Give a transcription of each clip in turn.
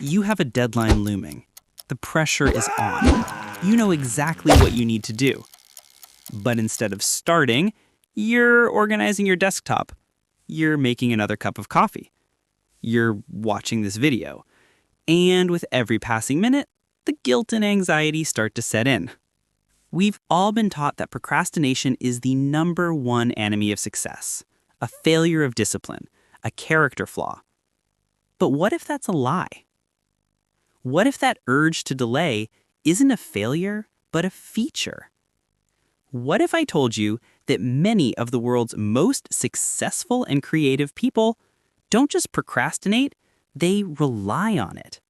You have a deadline looming. The pressure is on. You know exactly what you need to do. But instead of starting, you're organizing your desktop. You're making another cup of coffee. You're watching this video. And with every passing minute, the guilt and anxiety start to set in. We've all been taught that procrastination is the #1 enemy of success, a failure of discipline, a character flaw. But what if that's a lie? What if that urge to delay isn't a failure, but a feature? What if I told you that many of the world's most successful and creative people don't just procrastinate, they rely on it?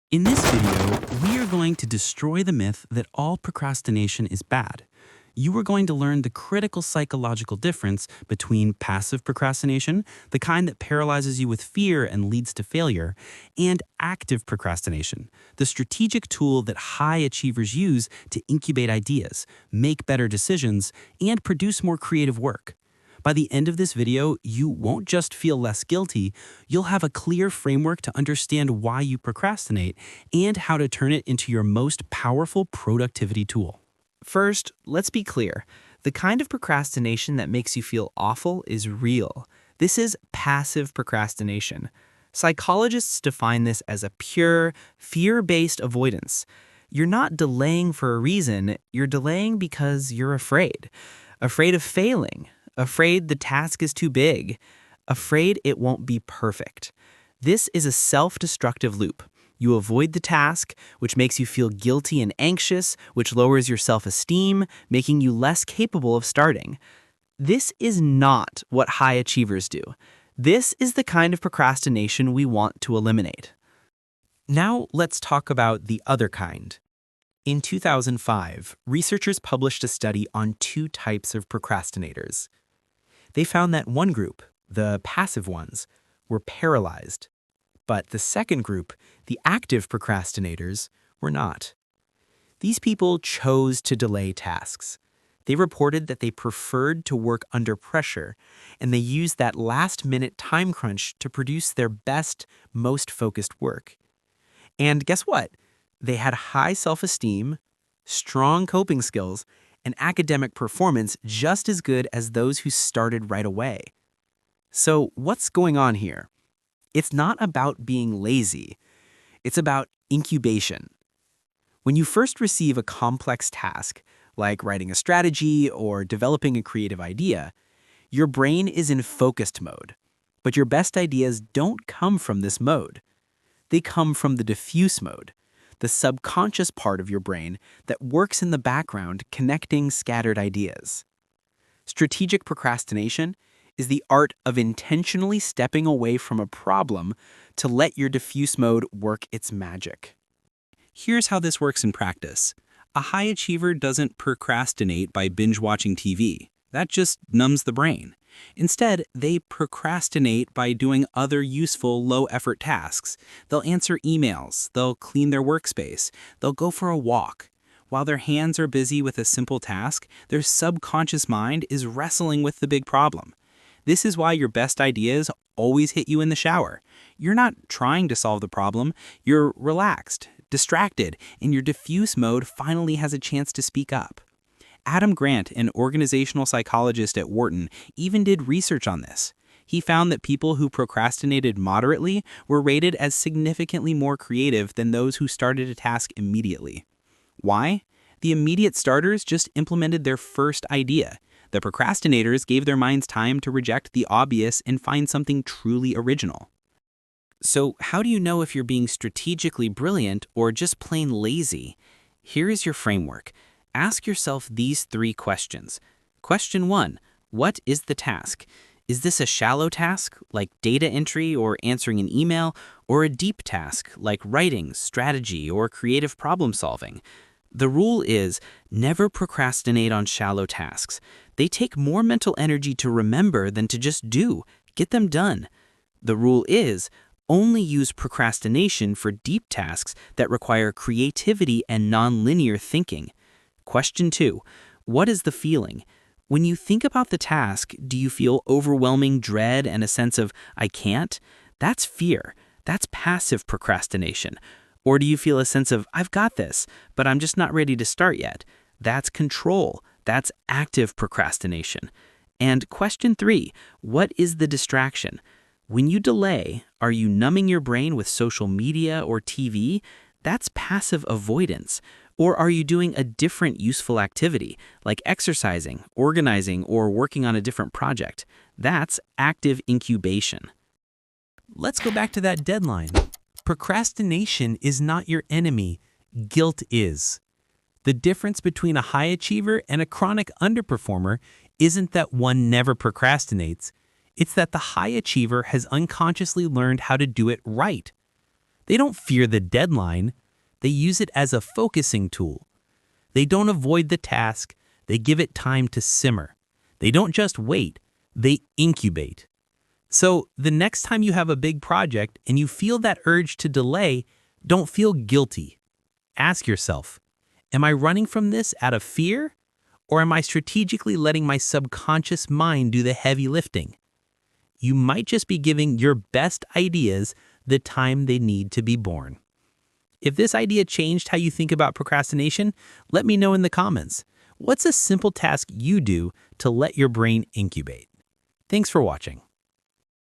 In this video, we are going to destroy the myth that all procrastination is bad. You are going to learn the critical psychological difference between passive procrastination, the kind that paralyzes you with fear and leads to failure, and active procrastination, the strategic tool that high achievers use to incubate ideas, make better decisions, and produce more creative work. By the end of this video, you won't just feel less guilty, you'll have a clear framework to understand why you procrastinate and how to turn it into your most powerful productivity tool. First, let's be clear. The kind of procrastination that makes you feel awful is real. This is passive procrastination. Psychologists define this as a pure, fear-based avoidance. You're not delaying for a reason, you're delaying because you're afraid. Afraid of failing. Afraid the task is too big. Afraid it won't be perfect. This is a self-destructive loop. You avoid the task, which makes you feel guilty and anxious, which lowers your self-esteem, making you less capable of starting. This is not what high achievers do. This is the kind of procrastination we want to eliminate. Now let's talk about the other kind. In 2005, researchers published a study on 2 types of procrastinators. They found that one group, the passive ones, were paralyzed, but the second group, the active procrastinators, were not. These people chose to delay tasks. They reported that they preferred to work under pressure, and they used that last-minute time crunch to produce their best, most focused work. And guess what? They had high self-esteem, strong coping skills, and academic performance just as good as those who started right away. So what's going on here? It's not about being lazy. It's about incubation. When you first receive a complex task, like writing a strategy or developing a creative idea, your brain is in focused mode. But your best ideas don't come from this mode. They come from the diffuse mode, the subconscious part of your brain that works in the background connecting scattered ideas. Strategic procrastination is the art of intentionally stepping away from a problem to let your diffuse mode work its magic. Here's how this works in practice. A high achiever doesn't procrastinate by binge-watching TV. That just numbs the brain. Instead, they procrastinate by doing other useful, low-effort tasks. They'll answer emails, they'll clean their workspace, they'll go for a walk. While their hands are busy with a simple task, their subconscious mind is wrestling with the big problem. This is why your best ideas always hit you in the shower. You're not trying to solve the problem, you're relaxed, distracted, and your diffuse mode finally has a chance to speak up. Adam Grant, an organizational psychologist at Wharton, even did research on this. He found that people who procrastinated moderately were rated as significantly more creative than those who started a task immediately. Why? The immediate starters just implemented their first idea. The procrastinators gave their minds time to reject the obvious and find something truly original. So, how do you know if you're being strategically brilliant or just plain lazy? Here is your framework. Ask yourself these 3 questions. Question 1, what is the task? Is this a shallow task, like data entry or answering an email, or a deep task, like writing, strategy, or creative problem solving? The rule is never procrastinate on shallow tasks. They take more mental energy to remember than to just do. Get them done. The rule is only use procrastination for deep tasks that require creativity and nonlinear thinking. Question 2, what is the feeling? When you think about the task, do you feel overwhelming dread and a sense of, I can't? That's fear. That's passive procrastination. Or do you feel a sense of, I've got this, but I'm just not ready to start yet? That's control. That's active procrastination. And question 3, what is the distraction? When you delay, are you numbing your brain with social media or TV? That's passive avoidance. Or are you doing a different useful activity, like exercising, organizing, or working on a different project? That's active incubation. Let's go back to that deadline. Procrastination is not your enemy. Guilt is. The difference between a high achiever and a chronic underperformer isn't that one never procrastinates. It's that the high achiever has unconsciously learned how to do it right. They don't fear the deadline. They use it as a focusing tool. They don't avoid the task. They give it time to simmer. They don't just wait. They incubate. So the next time you have a big project and you feel that urge to delay, don't feel guilty. Ask yourself, am I running from this out of fear? Or am I strategically letting my subconscious mind do the heavy lifting? You might just be giving your best ideas the time they need to be born. If this idea changed how you think about procrastination, let me know in the comments. What's a simple task you do to let your brain incubate? Thanks for watching.